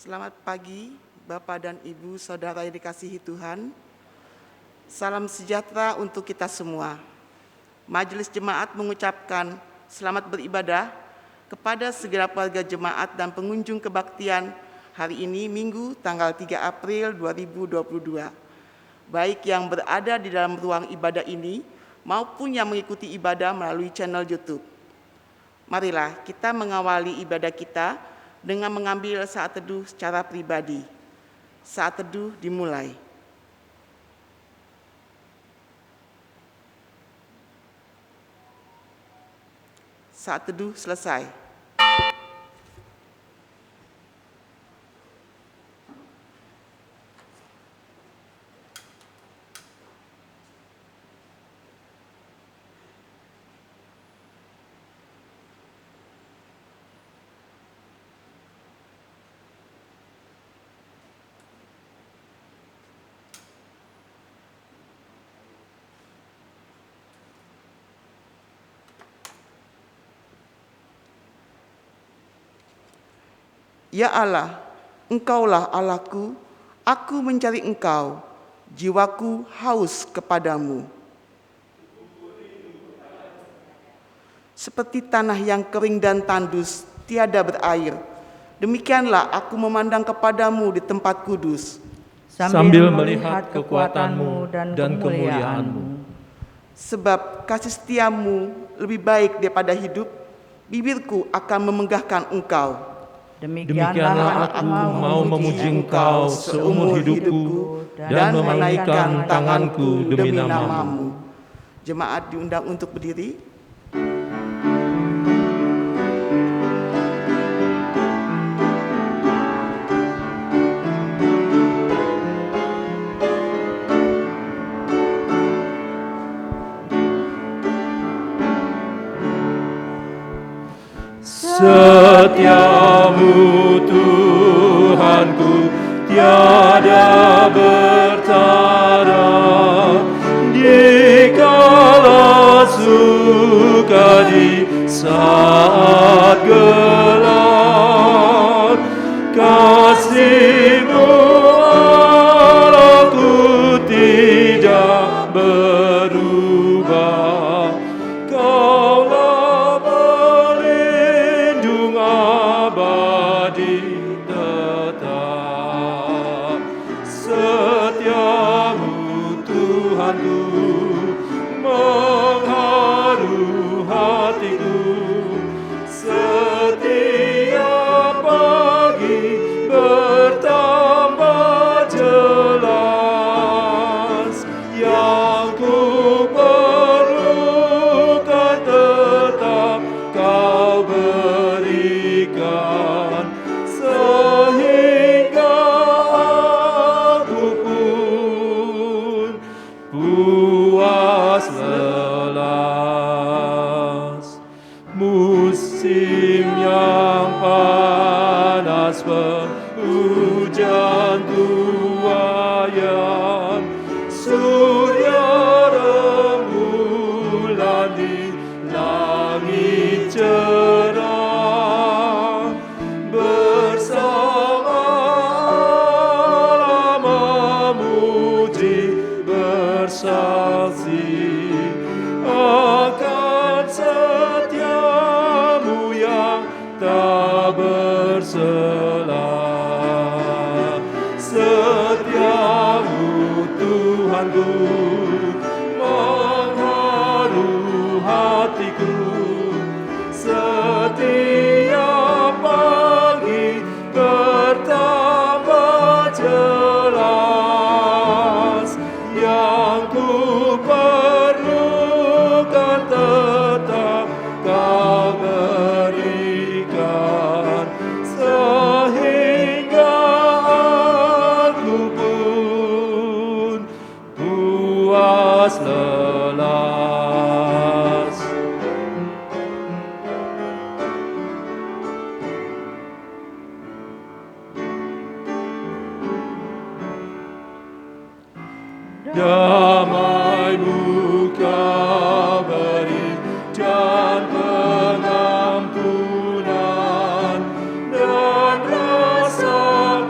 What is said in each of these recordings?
Selamat pagi, Bapak dan Ibu, Saudara yang dikasihi Tuhan. Salam sejahtera untuk kita semua. Majelis Jemaat mengucapkan selamat beribadah kepada segenap warga jemaat dan pengunjung kebaktian hari ini, Minggu, tanggal 3 April 2022. Baik yang berada di dalam ruang ibadah ini maupun yang mengikuti ibadah melalui channel YouTube. Marilah kita mengawali ibadah kita dengan mengambil saat teduh secara pribadi. Saat teduh dimulai. Saat teduh selesai. Ya Allah, Engkaulah Allahku, aku mencari Engkau, jiwaku haus kepadamu. Seperti tanah yang kering dan tandus, tiada berair, demikianlah aku memandang kepadamu di tempat kudus, sambil melihat kekuatanmu dan kemuliaanmu. Sebab kasih setiamu lebih baik daripada hidup, bibirku akan memenggahkan Engkau. Demikianlah aku mau memuji Engkau seumur hidupku dan menaikkan tanganku demi nama-Mu. Jemaat diundang untuk berdiri. Setiamu Tuhanku tiada bertara, dikala suka di saat gelap. Kasih-Mu Allahku tidak berubah. Kaulah pelindung abadi tetap. Setiamu Tuhanku mengharu hatiku. Setiap pagi bertambah jelas. Yang ku perlukan tetap Kau berikan, sehingga aku pun puas lelas. Musim yang panas, penghujan tuayan, surya rembulan di langit cerah, bersama Allah memuji, bersaksi akan setiamu yang tak bersela. Setiamu Tuhanku mengharu hatiku. Setiap pagi bertambah jelas. Yang ku perlukan tetap Kau berikan, sehingga aku pun puas lelas. Damai-Mu Kau beri dan pengampunan dan rasa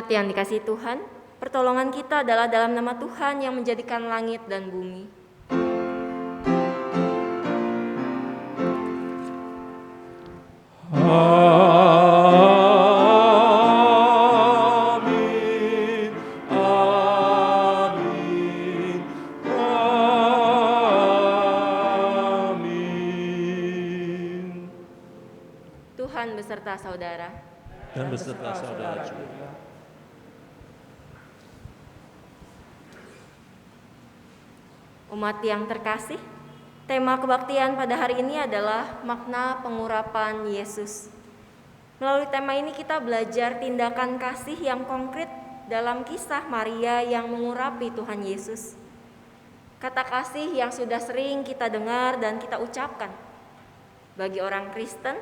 Umat yang dikasihi Tuhan, pertolongan kita adalah dalam nama Tuhan yang menjadikan langit dan bumi. Amin, amin, amin. Tuhan beserta saudara. Dan beserta saudara juga. Umat yang terkasih, tema kebaktian pada hari ini adalah makna pengurapan Yesus. Melalui tema ini kita belajar tindakan kasih yang konkret dalam kisah Maria yang mengurapi Tuhan Yesus. Kata kasih yang sudah sering kita dengar dan kita ucapkan. Bagi orang Kristen,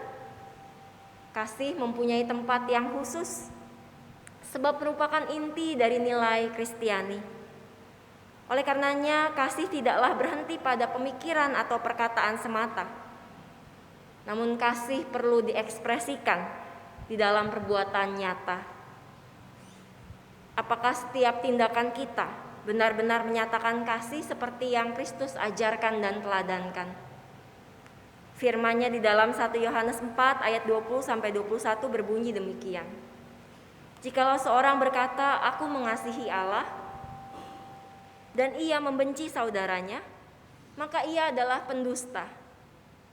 kasih mempunyai tempat yang khusus, sebab merupakan inti dari nilai Kristiani. Oleh karenanya, kasih tidaklah berhenti pada pemikiran atau perkataan semata. Namun kasih perlu diekspresikan di dalam perbuatan nyata. Apakah setiap tindakan kita benar-benar menyatakan kasih seperti yang Kristus ajarkan dan teladankan? Firman-Nya di dalam 1 Yohanes 4 ayat 20-21 berbunyi demikian. Jikalau seorang berkata, "Aku mengasihi Allah," dan ia membenci saudaranya, maka ia adalah pendusta.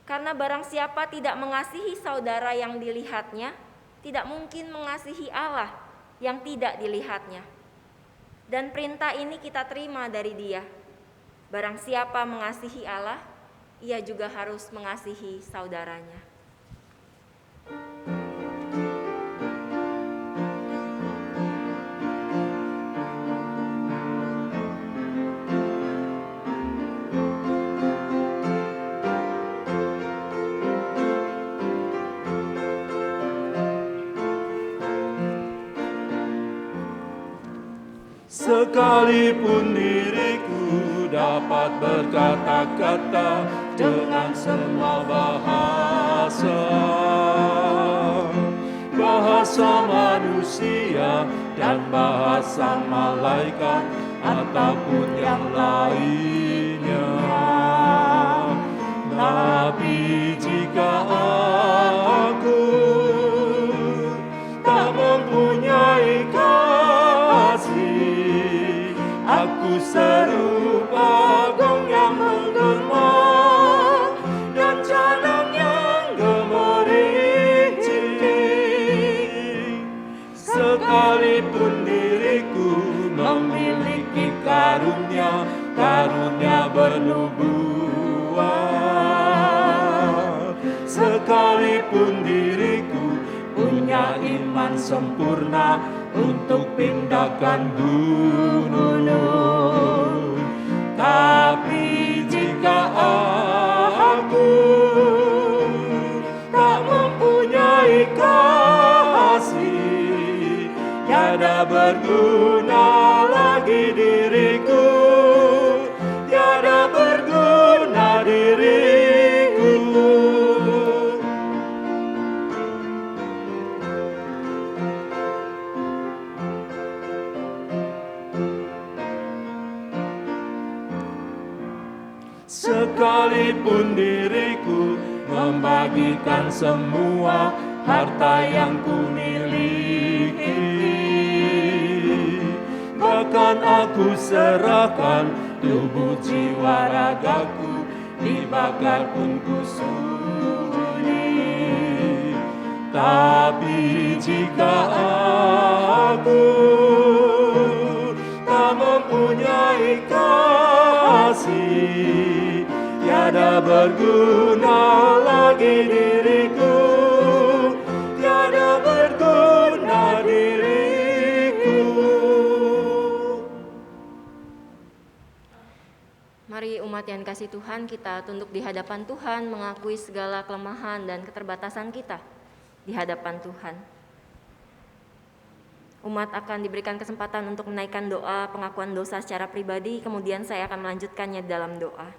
Karena barang siapa tidak mengasihi saudara yang dilihatnya, tidak mungkin mengasihi Allah yang tidak dilihatnya. Dan perintah ini kita terima dari Dia. Barang siapa mengasihi Allah, ia juga harus mengasihi saudaranya. Sekalipun diriku dapat berkata-kata dengan semua bahasa, bahasa manusia dan bahasa malaikat ataupun yang lainnya, tapi jika aku tak mempunyai kasih, aku serupa gong yang menggema dan jalang yang gemericik. Sekalipun diriku memiliki karunia bernubuat, sekalipun diriku punya iman sempurna untuk pindahkan gunung, tapi jika aku tak mempunyai kasih, tiada berguna lagi diriku, tiada berguna diriku. Sekalipun diriku membagikan semua harta yang kumiliki, bahkan aku serahkan tubuh jiwa ragaku, dibakar pun ku sudi, tapi jika aku tak mempunyai kasih, tiada berguna lagi diriku, tiada berguna diriku. Mari umat yang dikasihi Tuhan, kita tunduk di hadapan Tuhan, mengakui segala kelemahan dan keterbatasan kita di hadapan Tuhan. Umat akan diberikan kesempatan untuk menaikkan doa pengakuan dosa secara pribadi, kemudian saya akan melanjutkannya dalam doa.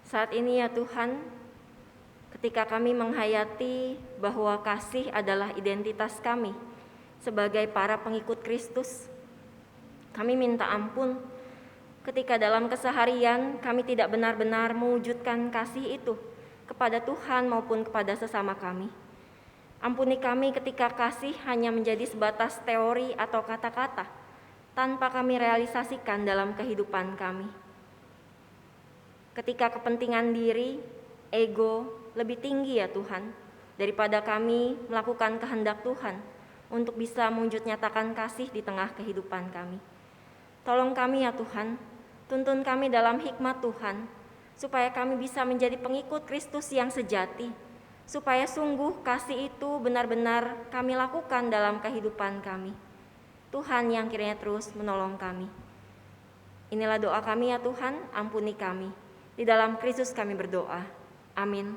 Saat ini ya Tuhan, ketika kami menghayati bahwa kasih adalah identitas kami sebagai para pengikut Kristus, kami minta ampun ketika dalam keseharian kami tidak benar-benar mewujudkan kasih itu kepada Tuhan maupun kepada sesama kami. Ampuni kami ketika kasih hanya menjadi sebatas teori atau kata-kata tanpa kami realisasikan dalam kehidupan kami. Ketika kepentingan diri, ego lebih tinggi ya Tuhan, daripada kami melakukan kehendak Tuhan untuk bisa mewujud nyatakan kasih di tengah kehidupan kami. Tolong kami ya Tuhan, tuntun kami dalam hikmat Tuhan, supaya kami bisa menjadi pengikut Kristus yang sejati, supaya sungguh kasih itu benar-benar kami lakukan dalam kehidupan kami. Tuhan yang kiranya terus menolong kami. Inilah doa kami ya Tuhan, ampuni kami. Di dalam Kristus kami berdoa. Amin.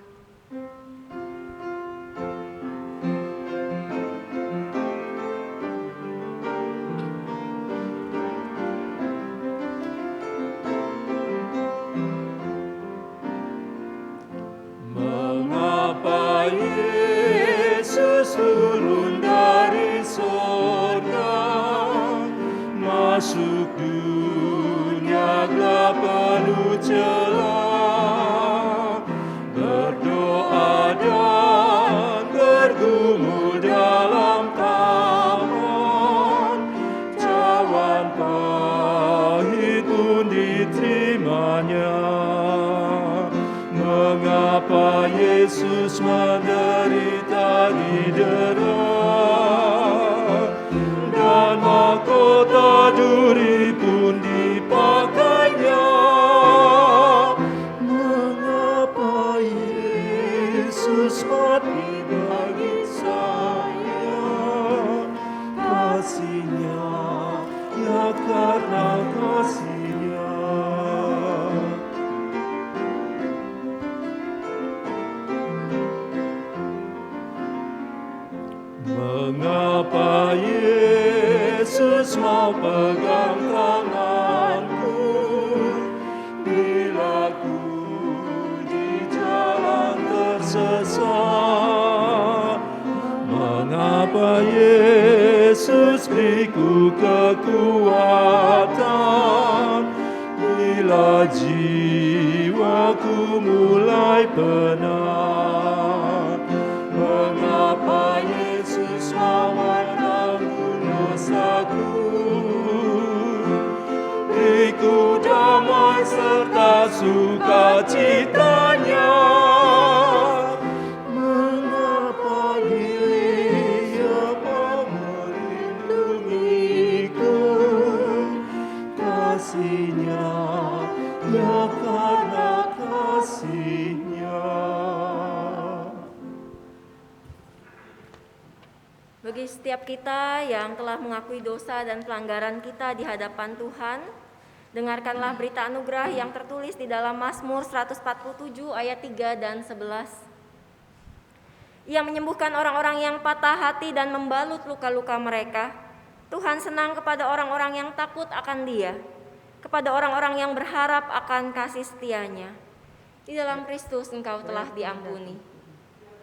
Mengapa Yesus turun dari sorga, masuk dunia gelap penuh celah, berdoa dan bergumul dalam taman, cawan pahit pun diterimanya. Mengapa Yesus menderita didera, dan mahkota duri pun dipakainya? Mengapa Yesus mati bagi saya? Kasih-Nya, ya karena kasih-Nya. Mengapa Yesus mau pegang tanganku bila ku di jalan tersesat? Mengapa Yesus beriku kekuatan bila jiwaku mulai penat? Mengapa Yesus mau menanggung dosaku, beriku damai serta sukacitanya? Mengapa Dia mau melindungiku? Kasih-Nya, ya karena kasih-Nya. Bagi setiap kita yang telah mengakui dosa dan pelanggaran kita di hadapan Tuhan, dengarkanlah berita anugerah yang tertulis di dalam Mazmur 147 ayat 3 dan 11. Ia menyembuhkan orang-orang yang patah hati dan membalut luka-luka mereka. Tuhan senang kepada orang-orang yang takut akan Dia, kepada orang-orang yang berharap akan kasih setia-Nya. Di dalam Kristus engkau telah diampuni.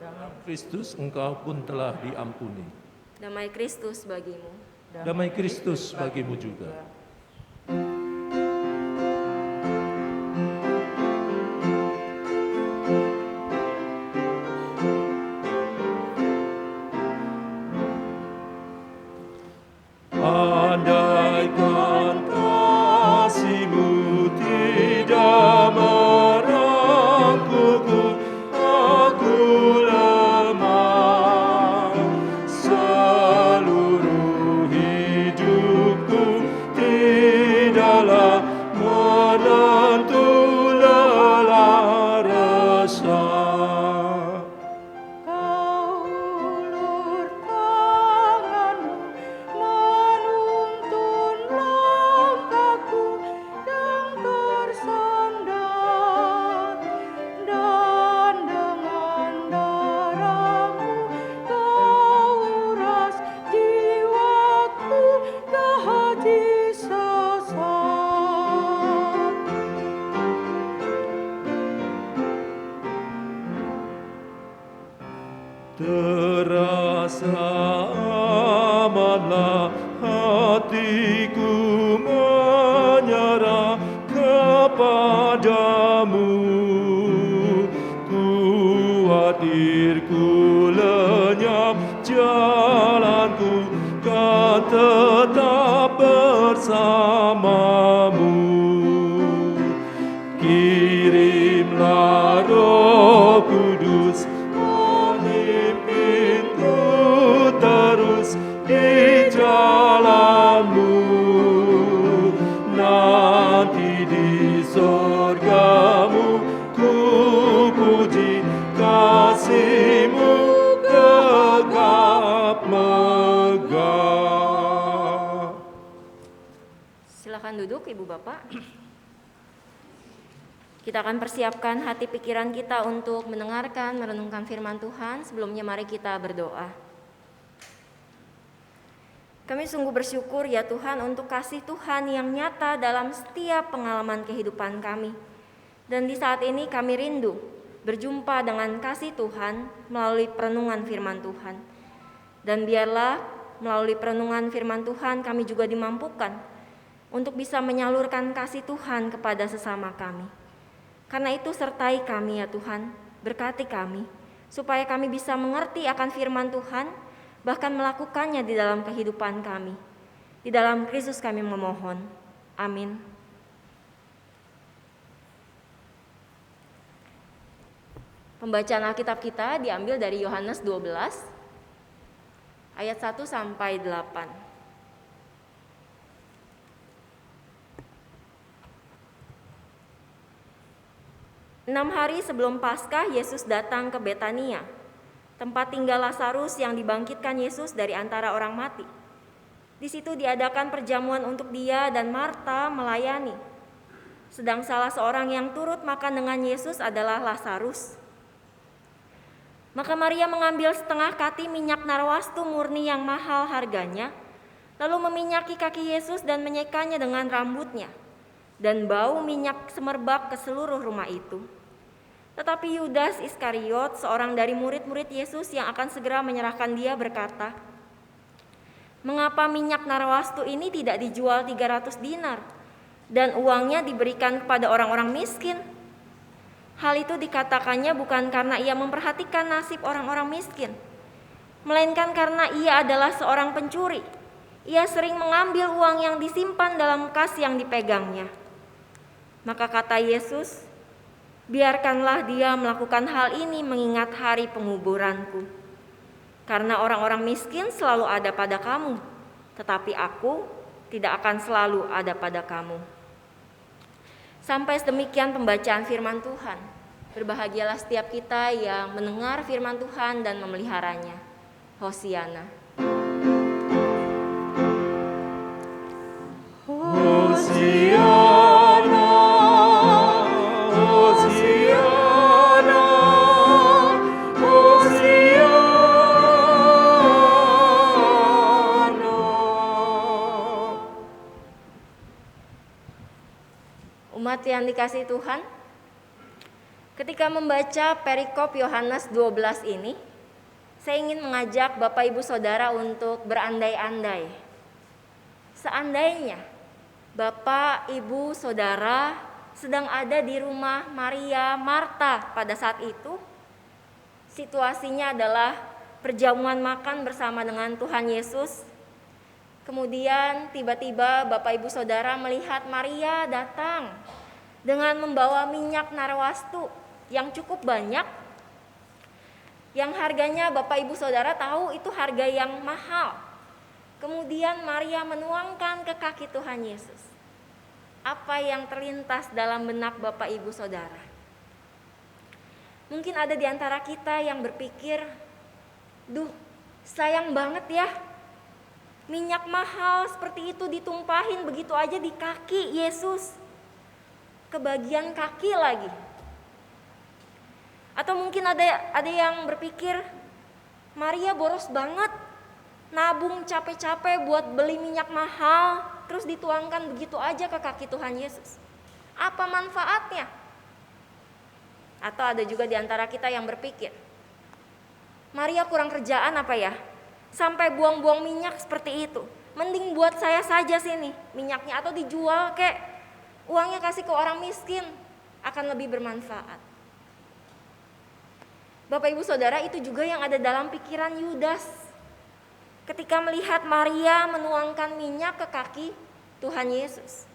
Dalam Kristus engkau pun telah diampuni. Damai Kristus bagimu. Damai Kristus bagimu juga. Andaikan kasih-Mu tidak merangkulku, aku lemah. Seluruh hidupku Terasa amanlah hatiku menyerah kepadamu. Khawatirku lenyap, jalanku kan tetap bersamamu. Kirimlah Roh Kudus memimpinku terus di jalanmu. Nanti di sorgamu ku puji kasih-Mu gegap megah. Silakan duduk Ibu Bapak. Kita akan persiapkan hati pikiran kita untuk mendengarkan, merenungkan firman Tuhan. Sebelumnya mari kita berdoa. Kami sungguh bersyukur ya Tuhan untuk kasih Tuhan yang nyata dalam setiap pengalaman kehidupan kami. Dan di saat ini kami rindu berjumpa dengan kasih Tuhan melalui perenungan firman Tuhan. Dan biarlah melalui perenungan firman Tuhan kami juga dimampukan untuk bisa menyalurkan kasih Tuhan kepada sesama kami. Karena itu sertai kami ya Tuhan, berkati kami, supaya kami bisa mengerti akan firman Tuhan, bahkan melakukannya di dalam kehidupan kami. Di dalam Kristus kami memohon. Amin. Pembacaan Alkitab kita diambil dari Yohanes 12, ayat 1 sampai 8. 6 hari sebelum Paskah, Yesus datang ke Betania, tempat tinggal Lazarus yang dibangkitkan Yesus dari antara orang mati. Di situ diadakan perjamuan untuk dia dan Marta melayani. Sedang salah seorang yang turut makan dengan Yesus adalah Lazarus. Maka Maria mengambil setengah kati minyak narwastu murni yang mahal harganya, lalu meminyaki kaki Yesus dan menyekanya dengan rambutnya. Dan bau minyak semerbak ke seluruh rumah itu. Tetapi Yudas Iskariot, seorang dari murid-murid Yesus yang akan segera menyerahkan dia, berkata, "Mengapa minyak narwastu ini tidak dijual 300 dinar dan uangnya diberikan kepada orang-orang miskin?" Hal itu dikatakannya bukan karena ia memperhatikan nasib orang-orang miskin, melainkan karena ia adalah seorang pencuri. Ia sering mengambil uang yang disimpan dalam kas yang dipegangnya. Maka kata Yesus, "Biarkanlah dia melakukan hal ini mengingat hari penguburanku. Karena orang-orang miskin selalu ada pada kamu, tetapi aku tidak akan selalu ada pada kamu." Sampai sedemikian pembacaan firman Tuhan. Berbahagialah setiap kita yang mendengar firman Tuhan dan memeliharanya. Hosiana. Hosiana, Hosiana, Hosiana. Umat yang dikasihi Tuhan, ketika membaca perikop Yohanes 12 ini, saya ingin mengajak Bapak Ibu Saudara untuk berandai-andai. Seandainya Bapak, Ibu, Saudara sedang ada di rumah Maria, Marta pada saat itu, situasinya adalah perjamuan makan bersama dengan Tuhan Yesus. Kemudian tiba-tiba Bapak Ibu Saudara melihat Maria datang dengan membawa minyak narwastu yang cukup banyak, yang harganya Bapak Ibu Saudara tahu itu harga yang mahal. Kemudian Maria menuangkan ke kaki Tuhan Yesus. Apa yang terlintas dalam benak Bapak Ibu Saudara? Mungkin ada di antara kita yang berpikir, "Duh, sayang banget ya. Minyak mahal seperti itu ditumpahin begitu aja di kaki Yesus. Kebagian kaki lagi." Atau mungkin ada yang berpikir, "Maria boros banget. Nabung capek-capek buat beli minyak mahal, terus dituangkan begitu aja ke kaki Tuhan Yesus. Apa manfaatnya?" Atau ada juga di antara kita yang berpikir, Maria kurang kerjaan apa ya? Sampai buang-buang minyak seperti itu. Mending buat saya saja sini minyaknya, atau dijual kek, uangnya kasih ke orang miskin, akan lebih bermanfaat. Bapak Ibu Saudara, itu juga yang ada dalam pikiran Yudas ketika melihat Maria menuangkan minyak ke kaki Tuhan Yesus.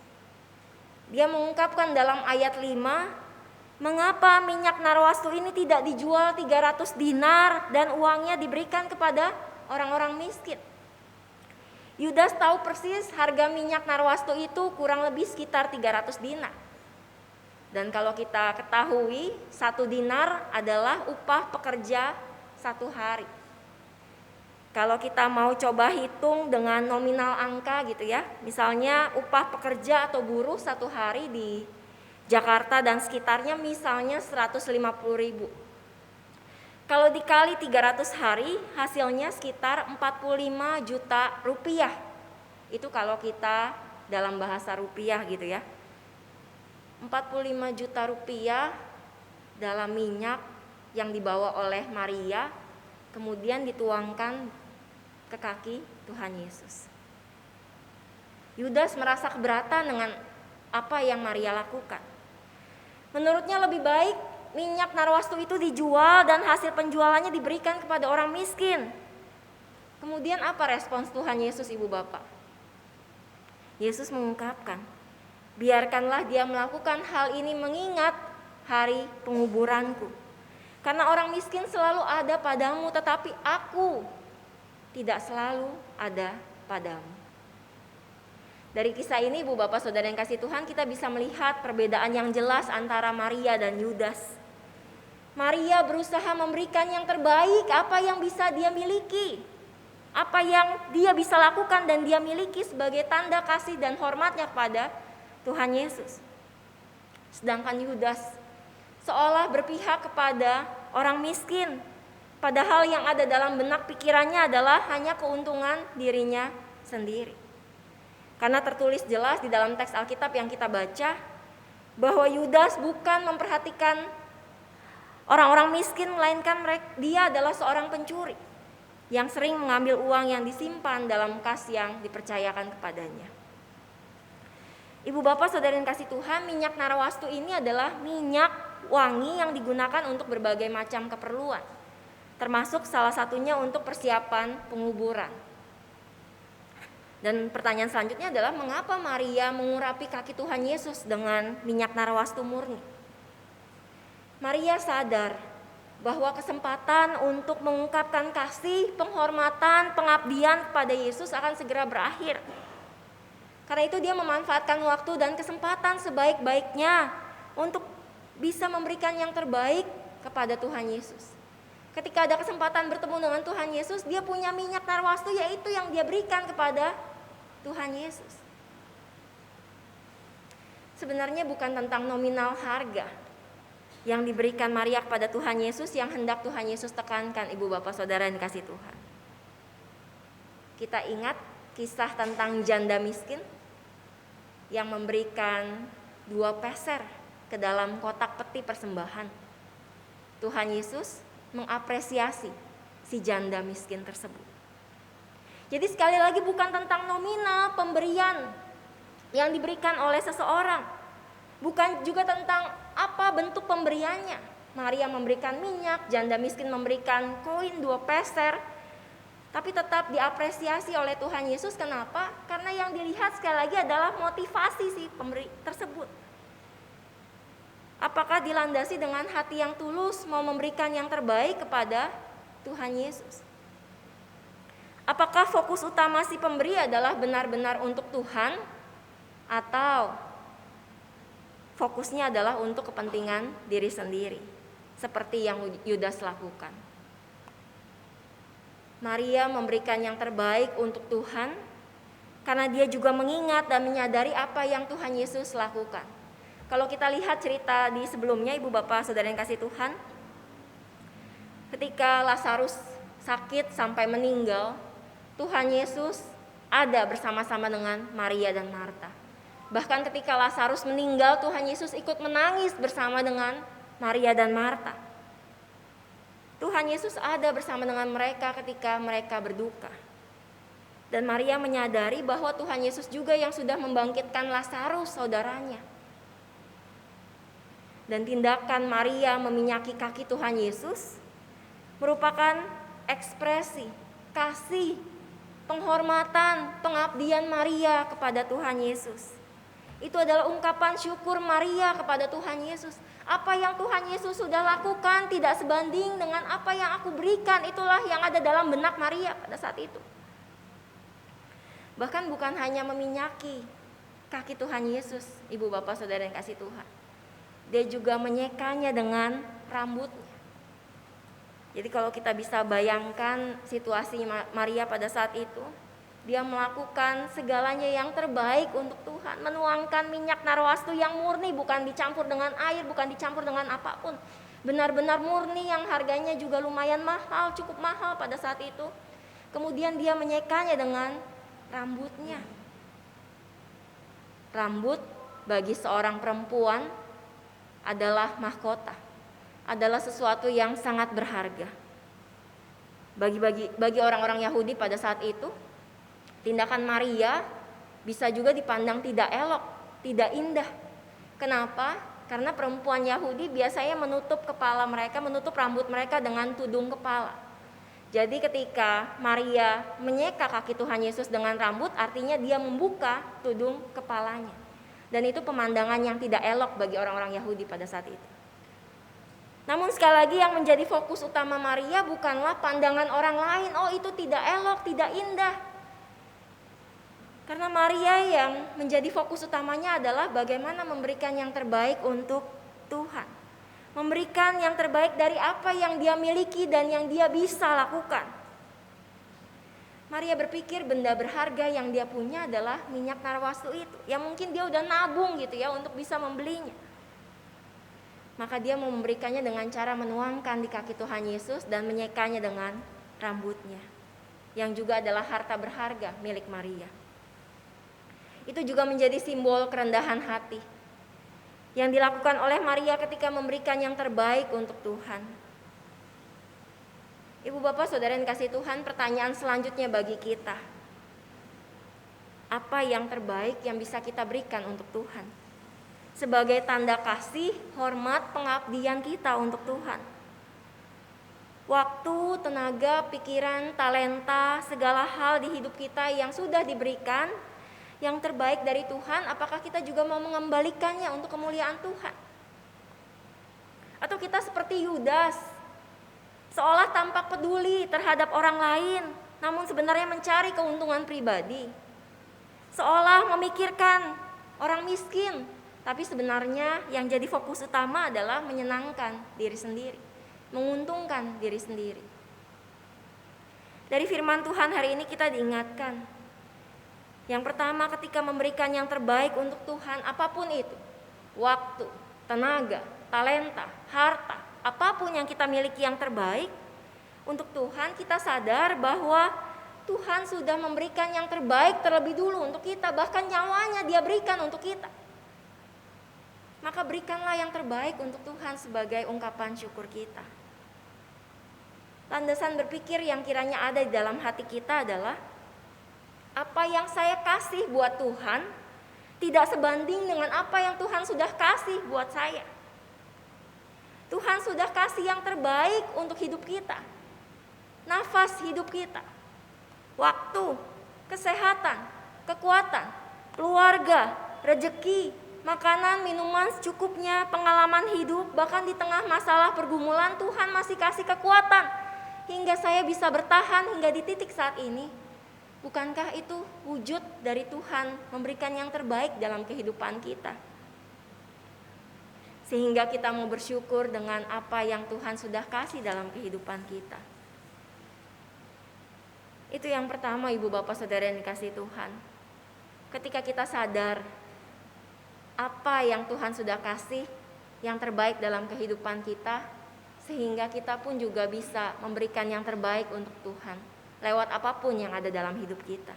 Dia mengungkapkan dalam ayat 5, mengapa minyak narwastu ini tidak dijual 300 dinar dan uangnya diberikan kepada orang-orang miskin. Yudas tahu persis harga minyak narwastu itu kurang lebih sekitar 300 dinar. Dan kalau kita ketahui 1 dinar adalah upah pekerja 1 hari. Kalau kita mau coba hitung dengan nominal angka gitu ya, misalnya upah pekerja atau buruh 1 hari di Jakarta dan sekitarnya misalnya 150.000. Kalau dikali 300 hari hasilnya sekitar 45 juta rupiah. Itu kalau kita dalam bahasa rupiah gitu ya. 45 juta rupiah dalam minyak yang dibawa oleh Maria, kemudian dituangkan ke kaki Tuhan Yesus. Yudas merasa keberatan dengan apa yang Maria lakukan. Menurutnya lebih baik minyak narwastu itu dijual dan hasil penjualannya diberikan kepada orang miskin. Kemudian apa respons Tuhan Yesus, Ibu Bapak? Yesus mengungkapkan, biarkanlah dia melakukan hal ini mengingat hari penguburanku. Karena orang miskin selalu ada padamu, tetapi aku tidak selalu ada padamu. Dari kisah ini, Ibu Bapak Saudara yang kasih Tuhan, kita bisa melihat perbedaan yang jelas antara Maria dan Yudas. Maria berusaha memberikan yang terbaik, apa yang bisa dia miliki, apa yang dia bisa lakukan dan dia miliki sebagai tanda kasih dan hormatnya kepada Tuhan Yesus. Sedangkan Yudas seolah berpihak kepada orang miskin, padahal yang ada dalam benak pikirannya adalah hanya keuntungan dirinya sendiri. Karena tertulis jelas di dalam teks Alkitab yang kita baca bahwa Yudas bukan memperhatikan orang-orang miskin, melainkan dia adalah seorang pencuri yang sering mengambil uang yang disimpan dalam kas yang dipercayakan kepadanya. Ibu Bapak Saudara yang kasih Tuhan, minyak narwastu ini adalah minyak wangi yang digunakan untuk berbagai macam keperluan, termasuk salah satunya untuk persiapan penguburan. Dan pertanyaan selanjutnya adalah mengapa Maria mengurapi kaki Tuhan Yesus dengan minyak narwastu murni? Maria sadar bahwa kesempatan untuk mengungkapkan kasih, penghormatan, pengabdian kepada Yesus akan segera berakhir. Karena itu dia memanfaatkan waktu dan kesempatan sebaik-baiknya untuk bisa memberikan yang terbaik kepada Tuhan Yesus. Ketika ada kesempatan bertemu dengan Tuhan Yesus, dia punya minyak narwastu, yaitu yang dia berikan kepada Tuhan Yesus. Sebenarnya bukan tentang nominal harga yang diberikan Maria kepada Tuhan Yesus yang hendak Tuhan Yesus tekankan, Ibu Bapak Saudara yang dikasih Tuhan. Kita ingat kisah tentang janda miskin yang memberikan 2 peser ke dalam kotak peti persembahan. Tuhan Yesus mengapresiasi si janda miskin tersebut. Jadi sekali lagi bukan tentang nominal pemberian yang diberikan oleh seseorang, bukan juga tentang apa bentuk pemberiannya. Maria memberikan minyak, janda miskin memberikan koin 2 peser, tapi tetap diapresiasi oleh Tuhan Yesus. Kenapa? Karena yang dilihat sekali lagi adalah motivasi si pemberi tersebut. Apakah dilandasi dengan hati yang tulus mau memberikan yang terbaik kepada Tuhan Yesus? Apakah fokus utama si pemberi adalah benar-benar untuk Tuhan, atau fokusnya adalah untuk kepentingan diri sendiri, seperti yang Yudas lakukan? Maria memberikan yang terbaik untuk Tuhan karena dia juga mengingat dan menyadari apa yang Tuhan Yesus lakukan. Kalau kita lihat cerita di sebelumnya, Ibu Bapak Saudara yang kasih Tuhan, ketika Lazarus sakit sampai meninggal, Tuhan Yesus ada bersama-sama dengan Maria dan Marta. Bahkan ketika Lazarus meninggal, Tuhan Yesus ikut menangis bersama dengan Maria dan Marta. Tuhan Yesus ada bersama dengan mereka ketika mereka berduka. Dan Maria menyadari bahwa Tuhan Yesus juga yang sudah membangkitkan Lazarus, saudaranya. Dan tindakan Maria meminyaki kaki Tuhan Yesus merupakan ekspresi kasih, penghormatan, pengabdian Maria kepada Tuhan Yesus. Itu adalah ungkapan syukur Maria kepada Tuhan Yesus. Apa yang Tuhan Yesus sudah lakukan tidak sebanding dengan apa yang aku berikan. Itulah yang ada dalam benak Maria pada saat itu. Bahkan bukan hanya meminyaki kaki Tuhan Yesus, ibu bapak saudara yang kasih Tuhan. Dia juga menyekanya dengan rambutnya. Jadi kalau kita bisa bayangkan situasi Maria pada saat itu, dia melakukan segalanya yang terbaik untuk Tuhan, menuangkan minyak narwastu yang murni, bukan dicampur dengan air, bukan dicampur dengan apapun. Benar-benar murni yang harganya juga lumayan mahal, cukup mahal pada saat itu. Kemudian dia menyekanya dengan rambutnya. Rambut bagi seorang perempuan adalah mahkota, adalah sesuatu yang sangat berharga. Bagi orang-orang Yahudi pada saat itu, tindakan Maria bisa juga dipandang tidak elok, tidak indah. Kenapa? Karena perempuan Yahudi biasanya menutup kepala mereka, menutup rambut mereka dengan tudung kepala. Jadi ketika Maria menyeka kaki Tuhan Yesus dengan rambut, artinya dia membuka tudung kepalanya. Dan itu pemandangan yang tidak elok bagi orang-orang Yahudi pada saat itu. Namun sekali lagi yang menjadi fokus utama Maria bukanlah pandangan orang lain. Oh, itu tidak elok, tidak indah. Karena Maria yang menjadi fokus utamanya adalah bagaimana memberikan yang terbaik untuk Tuhan. Memberikan yang terbaik dari apa yang dia miliki dan yang dia bisa lakukan. Maria berpikir benda berharga yang dia punya adalah minyak narwastu itu. Yang mungkin dia udah nabung gitu ya untuk bisa membelinya. Maka dia mau memberikannya dengan cara menuangkan di kaki Tuhan Yesus dan menyekanya dengan rambutnya. Yang juga adalah harta berharga milik Maria. Itu juga menjadi simbol kerendahan hati yang dilakukan oleh Maria ketika memberikan yang terbaik untuk Tuhan. Ibu bapak saudara yang kasih Tuhan, pertanyaan selanjutnya bagi kita, apa yang terbaik yang bisa kita berikan untuk Tuhan sebagai tanda kasih, hormat, pengabdian kita untuk Tuhan? Waktu, tenaga, pikiran, talenta, segala hal di hidup kita yang sudah diberikan yang terbaik dari Tuhan, apakah kita juga mau mengembalikannya untuk kemuliaan Tuhan? Atau kita seperti Yudas, seolah tampak peduli terhadap orang lain, namun sebenarnya mencari keuntungan pribadi. Seolah memikirkan orang miskin, tapi sebenarnya yang jadi fokus utama adalah menyenangkan diri sendiri, menguntungkan diri sendiri. Dari firman Tuhan hari ini kita diingatkan, yang pertama, ketika memberikan yang terbaik untuk Tuhan, apapun itu, waktu, tenaga, talenta, harta, apapun yang kita miliki yang terbaik untuk Tuhan, kita sadar bahwa Tuhan sudah memberikan yang terbaik terlebih dulu untuk kita, bahkan nyawanya Dia berikan untuk kita. Maka berikanlah yang terbaik untuk Tuhan sebagai ungkapan syukur kita. Landasan berpikir yang kiranya ada di dalam hati kita adalah, apa yang saya kasih buat Tuhan tidak sebanding dengan apa yang Tuhan sudah kasih buat saya. Tuhan sudah kasih yang terbaik untuk hidup kita, nafas hidup kita, waktu, kesehatan, kekuatan, keluarga, rejeki, makanan, minuman secukupnya, pengalaman hidup. Bahkan di tengah masalah pergumulan, Tuhan masih kasih kekuatan hingga saya bisa bertahan hingga di titik saat ini. Bukankah itu wujud dari Tuhan memberikan yang terbaik dalam kehidupan kita? Sehingga kita mau bersyukur dengan apa yang Tuhan sudah kasih dalam kehidupan kita. Itu yang pertama, ibu bapak saudara yang dikasih Tuhan. Ketika kita sadar apa yang Tuhan sudah kasih yang terbaik dalam kehidupan kita, sehingga kita pun juga bisa memberikan yang terbaik untuk Tuhan lewat apapun yang ada dalam hidup kita.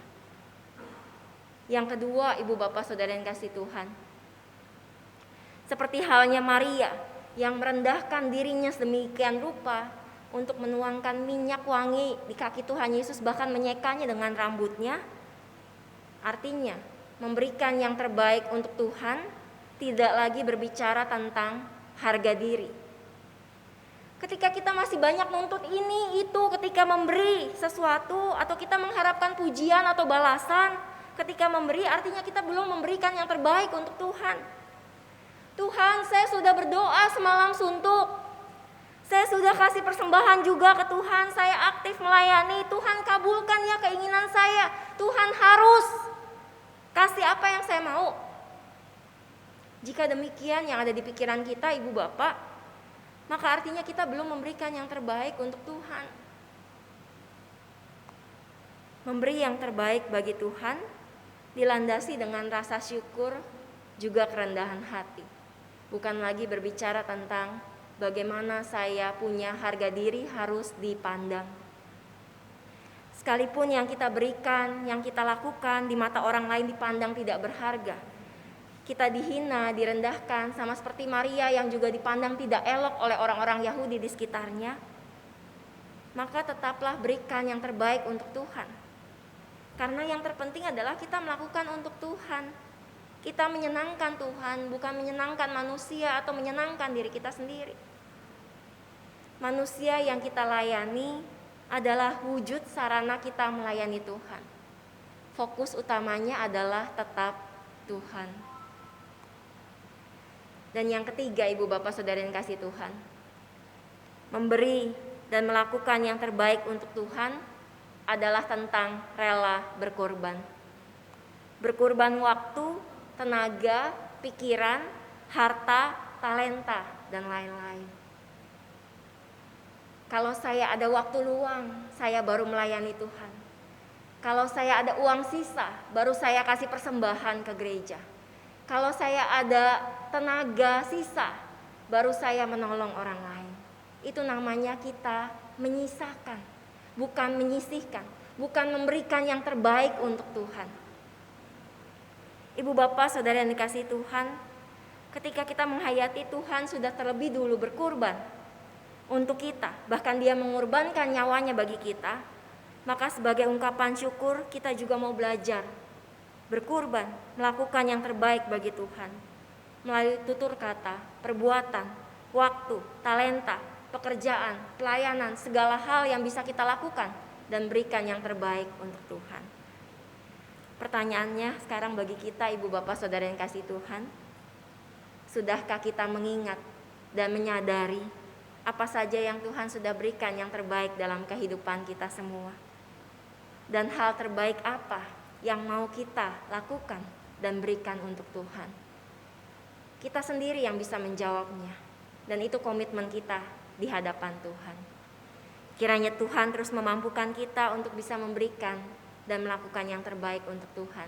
Yang kedua, ibu bapak saudara yang kasih Tuhan, seperti halnya Maria yang merendahkan dirinya sedemikian rupa untuk menuangkan minyak wangi di kaki Tuhan Yesus, bahkan menyekanya dengan rambutnya. Artinya, memberikan yang terbaik untuk Tuhan tidak lagi berbicara tentang harga diri. Ketika kita masih banyak nuntut ini, itu, ketika memberi sesuatu atau kita mengharapkan pujian atau balasan, ketika memberi artinya kita belum memberikan yang terbaik untuk Tuhan. Tuhan, saya sudah berdoa semalam suntuk. Saya sudah kasih persembahan juga ke Tuhan, saya aktif melayani. Tuhan, kabulkan ya keinginan saya. Tuhan harus kasih apa yang saya mau. Jika demikian yang ada di pikiran kita, Ibu Bapak, maka artinya kita belum memberikan yang terbaik untuk Tuhan. Memberi yang terbaik bagi Tuhan dilandasi dengan rasa syukur, juga kerendahan hati. Bukan lagi berbicara tentang bagaimana saya punya harga diri harus dipandang. Sekalipun yang kita berikan, yang kita lakukan di mata orang lain dipandang tidak berharga, kita dihina, direndahkan, sama seperti Maria yang juga dipandang tidak elok oleh orang-orang Yahudi di sekitarnya, maka tetaplah berikan yang terbaik untuk Tuhan. Karena yang terpenting adalah kita melakukan untuk Tuhan. Kita menyenangkan Tuhan, bukan menyenangkan manusia atau menyenangkan diri kita sendiri. Manusia yang kita layani adalah wujud sarana kita melayani Tuhan. Fokus utamanya adalah tetap Tuhan. Dan yang ketiga, Ibu Bapak Saudara yang kasih Tuhan, memberi dan melakukan yang terbaik untuk Tuhan adalah tentang rela berkorban. Berkorban waktu, tenaga, pikiran, harta, talenta, dan lain-lain. Kalau saya ada waktu luang, saya baru melayani Tuhan. Kalau saya ada uang sisa, baru saya kasih persembahan ke gereja. Kalau saya ada tenaga sisa, baru saya menolong orang lain. Itu namanya kita menyisakan, bukan menyisihkan, bukan memberikan yang terbaik untuk Tuhan. Ibu Bapak Saudara yang dikasihi Tuhan, ketika kita menghayati Tuhan sudah terlebih dulu berkorban untuk kita, bahkan Dia mengorbankan nyawanya bagi kita, maka sebagai ungkapan syukur kita juga mau belajar berkorban, melakukan yang terbaik bagi Tuhan melalui tutur kata, perbuatan, waktu, talenta, pekerjaan, pelayanan, segala hal yang bisa kita lakukan dan berikan yang terbaik untuk Tuhan. Pertanyaannya sekarang bagi kita, Ibu Bapak Saudara yang kasih Tuhan, sudahkah kita mengingat dan menyadari apa saja yang Tuhan sudah berikan yang terbaik dalam kehidupan kita semua? Dan hal terbaik apa yang mau kita lakukan dan berikan untuk Tuhan? Kita sendiri yang bisa menjawabnya, dan itu komitmen kita di hadapan Tuhan. Kiranya Tuhan terus memampukan kita untuk bisa memberikan dan melakukan yang terbaik untuk Tuhan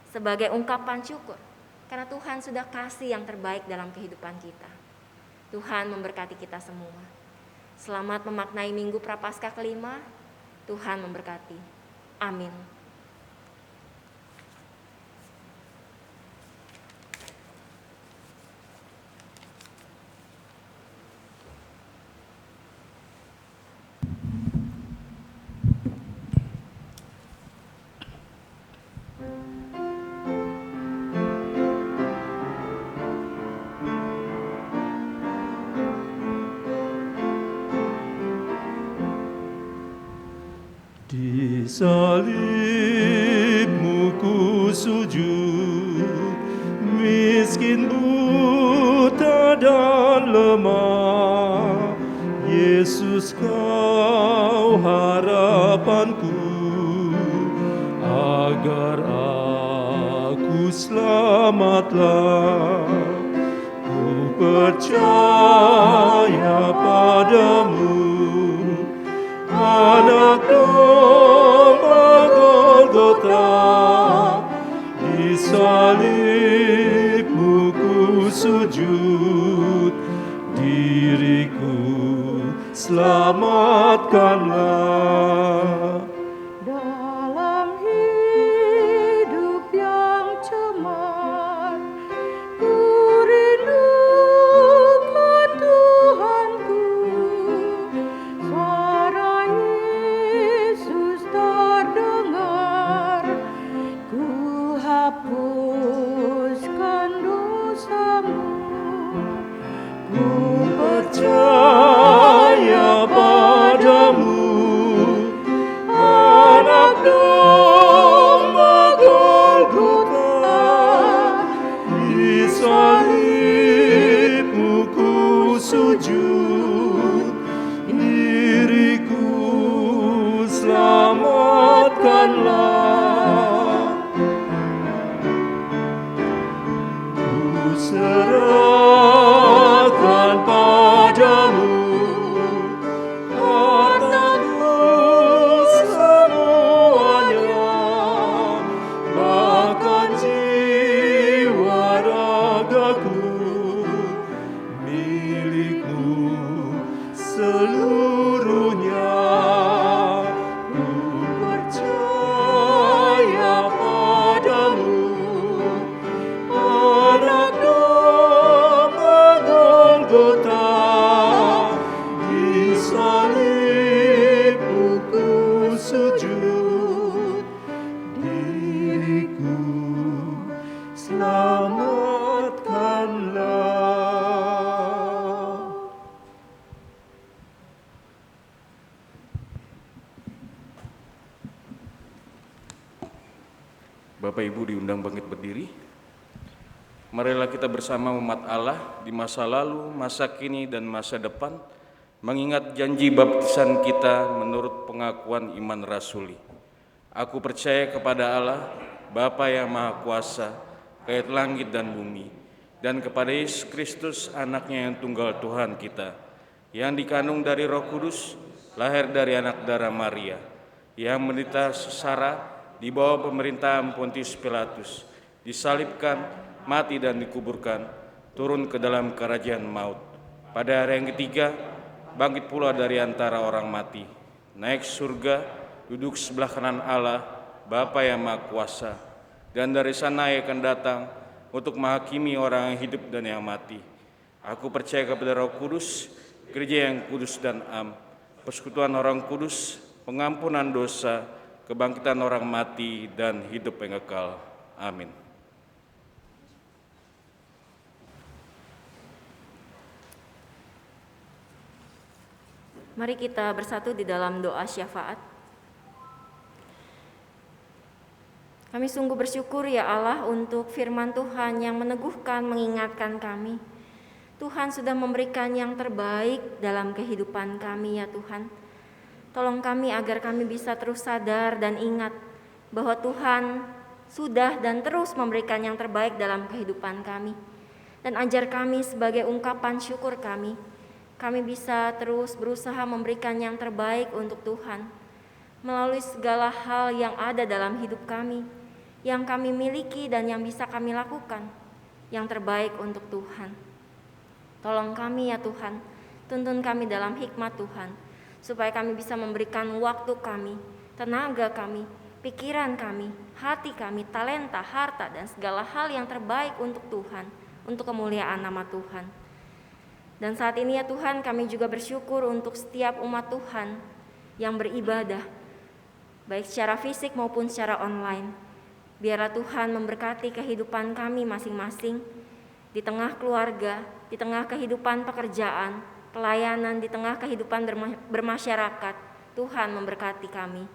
sebagai ungkapan syukur, karena Tuhan sudah kasih yang terbaik dalam kehidupan kita. Tuhan memberkati kita semua. Selamat memaknai Minggu Prapaskah kelima. Tuhan memberkati. Amin. Di salibmu ku sujud, miskin, buta dan lemah. Yesus, kau harapanku, agar aku selamatlah. Ku percaya padamu, Anak domba Golgota, di salibmu ku sujud, diriku selamatkanlah. Dalam hidup yang cemar, ku rindukan Tuhanku. sujud, diriku selamatkanlah. Ku serahkan padamu hartaku semuanya, bahkan jiwa ragaku, milikmu seluruhnya. Ku percaya padamu, anak domba Golgota, di salibmu ku sujud, diriku selamatkanlah. Bapak Ibu diundang bangkit berdiri. Marilah kita bersama umat Allah di masa lalu, masa kini, dan masa depan mengingat janji baptisan kita menurut pengakuan iman rasuli. Aku percaya kepada Allah, Bapa yang Maha Kuasa, Kait langit dan bumi, dan kepada Yesus Kristus, anaknya yang tunggal Tuhan kita, yang dikandung dari Roh Kudus, lahir dari anak darah Maria, yang menderita sengsara di bawah pemerintahan Pontius Pilatus, disalibkan, mati dan dikuburkan, turun ke dalam kerajaan maut. Pada hari yang ketiga, bangkit pula dari antara orang mati, naik surga, duduk sebelah kanan Allah, Bapa yang Maha Kuasa, dan dari sana ia akan datang untuk menghakimi orang yang hidup dan yang mati. Aku percaya kepada Roh Kudus, gereja yang kudus dan am, persekutuan orang kudus, pengampunan dosa, kebangkitan orang mati, dan hidup yang kekal. Amin. Mari kita bersatu di dalam doa syafaat. Kami sungguh bersyukur ya Allah untuk firman Tuhan yang meneguhkan, mengingatkan kami. Tuhan sudah memberikan yang terbaik dalam kehidupan kami ya Tuhan. Tolong kami agar kami bisa terus sadar dan ingat bahwa Tuhan sudah dan terus memberikan yang terbaik dalam kehidupan kami. Dan ajar kami sebagai ungkapan syukur kami bisa terus berusaha memberikan yang terbaik untuk Tuhan melalui segala hal yang ada dalam hidup kami, yang kami miliki dan yang bisa kami lakukan, yang terbaik untuk Tuhan. Tolong kami ya Tuhan, tuntun kami dalam hikmat Tuhan, supaya kami bisa memberikan waktu kami, tenaga kami, pikiran kami, hati kami, talenta, harta, dan segala hal yang terbaik untuk Tuhan, untuk kemuliaan nama Tuhan. Dan saat ini ya Tuhan, kami juga bersyukur untuk setiap umat Tuhan yang beribadah, baik secara fisik maupun secara online. Biarlah Tuhan memberkati kehidupan kami masing-masing, di tengah keluarga, di tengah kehidupan pekerjaan, pelayanan, di tengah kehidupan bermasyarakat. Tuhan memberkati kami.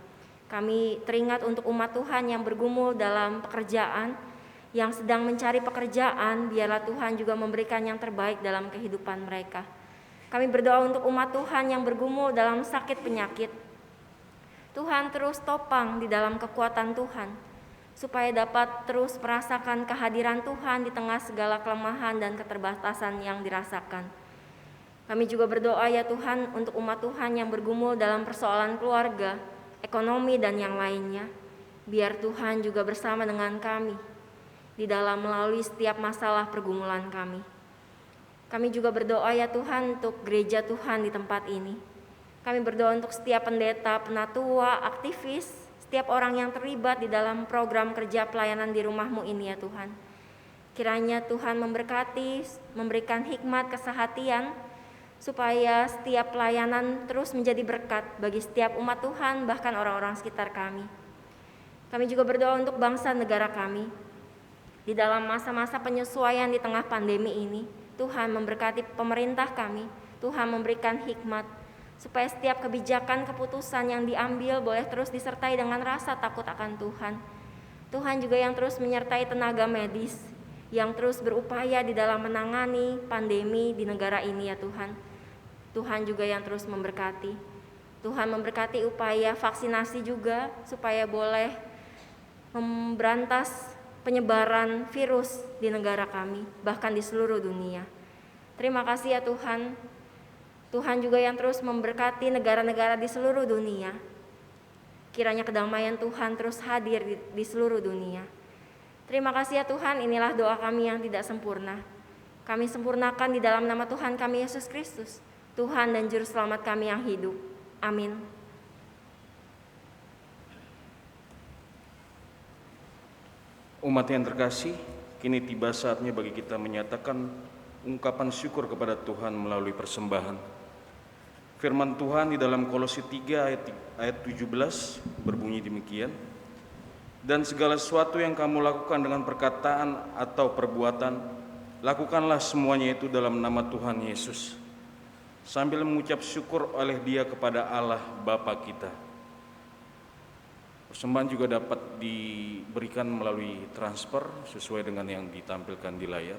Kami teringat untuk umat Tuhan yang bergumul dalam pekerjaan, yang sedang mencari pekerjaan, biarlah Tuhan juga memberikan yang terbaik dalam kehidupan mereka. Kami berdoa untuk umat Tuhan yang bergumul dalam sakit penyakit. Tuhan terus topang di dalam kekuatan Tuhan, supaya dapat terus merasakan kehadiran Tuhan di tengah segala kelemahan dan keterbatasan yang dirasakan. Kami juga berdoa ya Tuhan untuk umat Tuhan yang bergumul dalam persoalan keluarga, ekonomi, dan yang lainnya. Biar Tuhan juga bersama dengan kami di dalam melalui setiap masalah pergumulan kami. Kami juga berdoa ya Tuhan untuk gereja Tuhan di tempat ini. Kami berdoa untuk setiap pendeta, penatua, aktivis, setiap orang yang terlibat di dalam program kerja pelayanan di rumah-Mu ini ya Tuhan. Kiranya Tuhan memberkati, memberikan hikmat, kesehatian, supaya setiap pelayanan terus menjadi berkat bagi setiap umat Tuhan, bahkan orang-orang sekitar kami. Kami juga berdoa untuk bangsa negara kami. Di dalam masa-masa penyesuaian di tengah pandemi ini, Tuhan memberkati pemerintah kami, Tuhan memberikan hikmat, supaya setiap kebijakan, keputusan yang diambil boleh terus disertai dengan rasa takut akan Tuhan. Tuhan juga yang terus menyertai tenaga medis, yang terus berupaya di dalam menangani pandemi di negara ini ya Tuhan. Tuhan juga yang terus memberkati. Tuhan memberkati upaya vaksinasi juga supaya boleh memberantas penyebaran virus di negara kami, bahkan di seluruh dunia. Terima kasih ya Tuhan. Tuhan juga yang terus memberkati negara-negara di seluruh dunia. Kiranya kedamaian Tuhan terus hadir di seluruh dunia. Terima kasih ya Tuhan, inilah doa kami yang tidak sempurna. Kami sempurnakan di dalam nama Tuhan kami Yesus Kristus, Tuhan dan Juru Selamat kami yang hidup. Amin. Umat yang terkasih, kini tiba saatnya bagi kita menyatakan ungkapan syukur kepada Tuhan melalui persembahan. Firman Tuhan di dalam Kolose 3 ayat 17 berbunyi demikian. Dan segala sesuatu yang kamu lakukan dengan perkataan atau perbuatan, lakukanlah semuanya itu dalam nama Tuhan Yesus, sambil mengucap syukur oleh Dia kepada Allah Bapa kita. Persembahan juga dapat diberikan melalui transfer sesuai dengan yang ditampilkan di layar.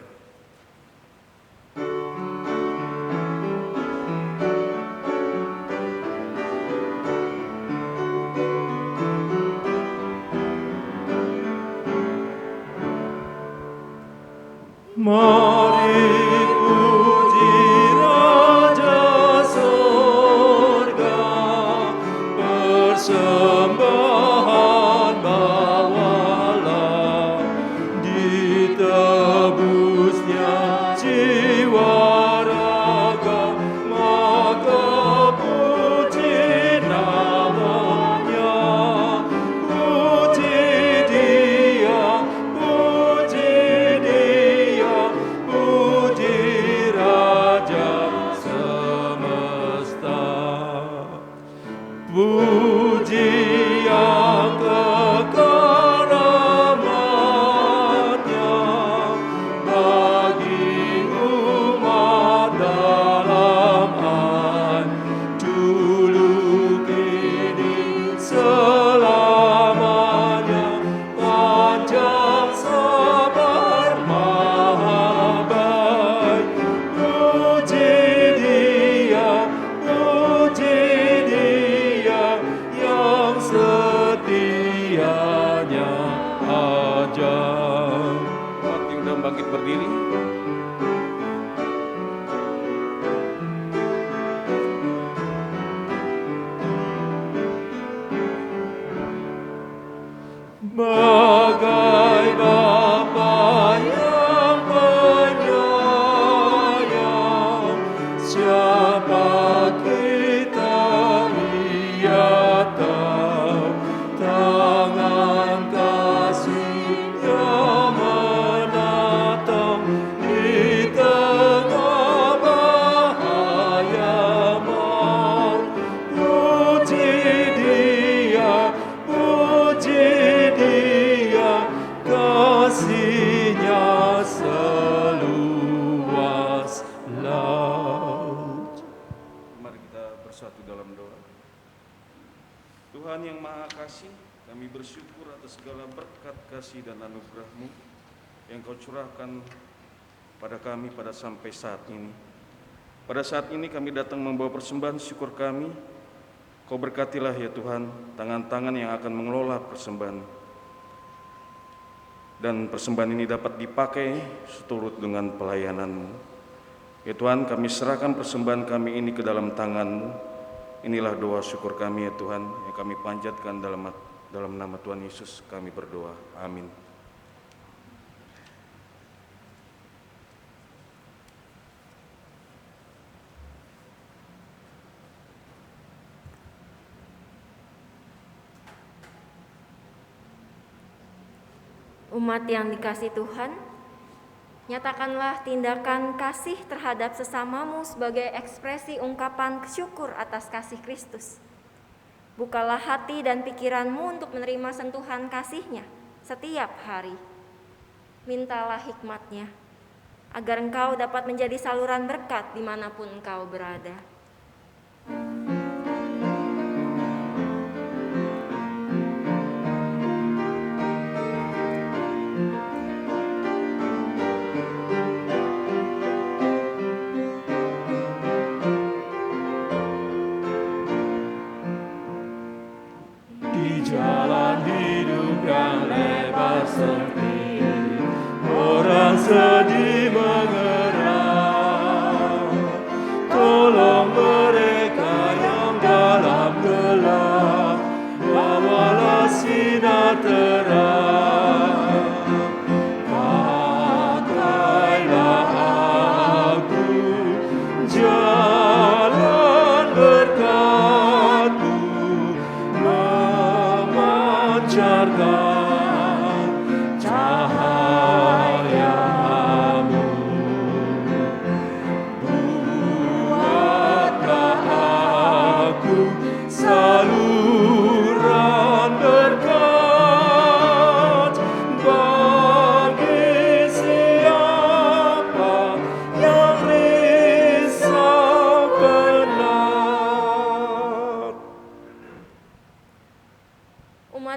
Mari puji Raja Sorga, persembahan bawalah, ditebusnya jiwa raga, maka puji namanya, puji Dia, puji Dia, puji Raja semesta. Puji yang kekal rahmat-Nya bagi umat dalam dulu kini selamanya. Panjang sabar mahabai, puji Dia, puji Dia yang setianya ajar. Umat yang sudah bangkit berdiri, Bagai Bapa yang penyayang, siapa kita Ia tahu, tangan kasih-Nya menatang di tengah bahaya maut. Puji Dia, puji Dia, kasih-Nya seluas laut. mari kita bersatu dalam doa. Tuhan yang Maha Kasih, kami bersyukur atas segala berkat kasih dan anugerah-Mu yang Kau curahkan pada kami pada sampai saat ini. Pada saat ini kami datang membawa persembahan syukur kami. Kau berkatilah ya Tuhan, tangan-tangan yang akan mengelola persembahan. Dan persembahan ini dapat dipakai seturut dengan pelayanan-Mu. Ya Tuhan, kami serahkan persembahan kami ini ke dalam tangan-Mu. Inilah doa syukur kami ya Tuhan, yang kami panjatkan dalam nama Tuhan Yesus kami berdoa. Amin. Umat yang dikasihi Tuhan, nyatakanlah tindakan kasih terhadap sesamamu sebagai ekspresi ungkapan syukur atas kasih Kristus. Bukalah hati dan pikiranmu untuk menerima sentuhan kasih-Nya setiap hari. Mintalah hikmat-Nya, agar engkau dapat menjadi saluran berkat dimanapun engkau berada.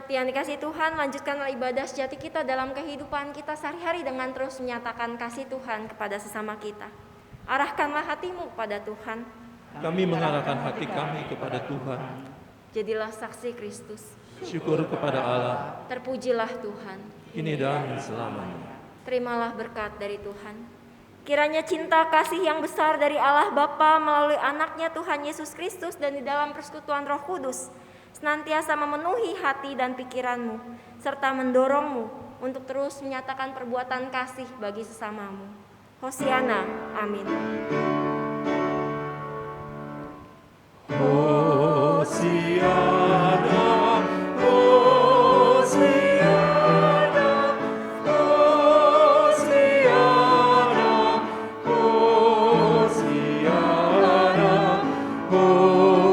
Jemaat yang dikasihi Tuhan, lanjutkanlah ibadah sejati kita dalam kehidupan kita sehari-hari dengan terus menyatakan kasih Tuhan kepada sesama kita. Arahkanlah hatimu kepada Tuhan. Kami mengarahkan hati kami kepada Tuhan. Jadilah saksi Kristus. Syukur kepada Allah, Terpujilah Tuhan. kini dan selamanya. Terimalah berkat dari Tuhan. Kiranya cinta kasih yang besar dari Allah Bapa melalui anaknya Tuhan Yesus Kristus dan di dalam persekutuan Roh Kudus senantiasa memenuhi hati dan pikiranmu, serta mendorongmu untuk terus menyatakan perbuatan kasih bagi sesamamu. Hosiana, amin. Hosiana, Hosiana, Hosiana, Hosiana, Hosiana,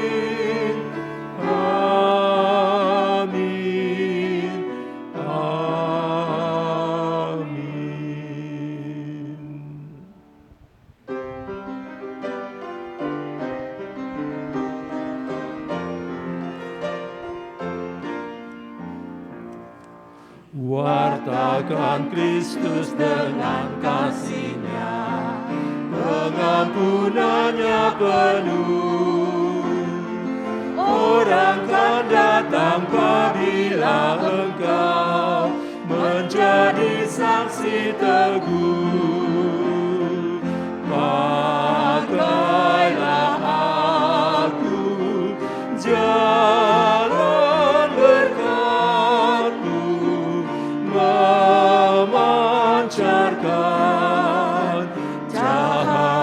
amin, amin, amin. Wartakan Kristus dengan kasih-Nya, pengampunannya penuh. Orang kan datang apabila engkau menjadi saksi teguh. Pakailah aku jalan berkat-Mu, memancarkan cahaya-Mu.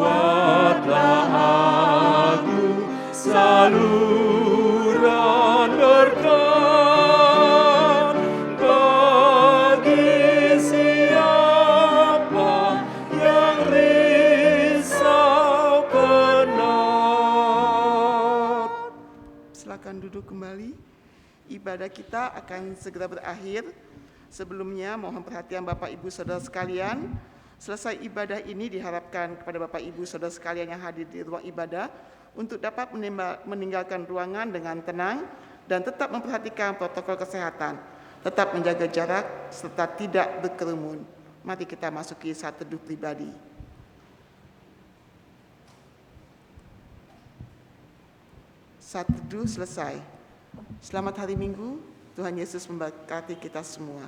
Buatlah aku saluran berkat bagi siapa yang risau penat. Silakan duduk kembali. Ibadah kita akan segera berakhir. Sebelumnya mohon perhatian Bapak Ibu Saudara sekalian. Selesai ibadah ini diharapkan kepada Bapak Ibu Saudara sekalian yang hadir di ruang ibadah untuk dapat meninggalkan ruangan dengan tenang dan tetap memperhatikan protokol kesehatan, tetap menjaga jarak serta tidak berkerumun. Mari kita masuki saat teduh pribadi. Saat teduh selesai. Selamat hari Minggu, Tuhan Yesus memberkati kita semua.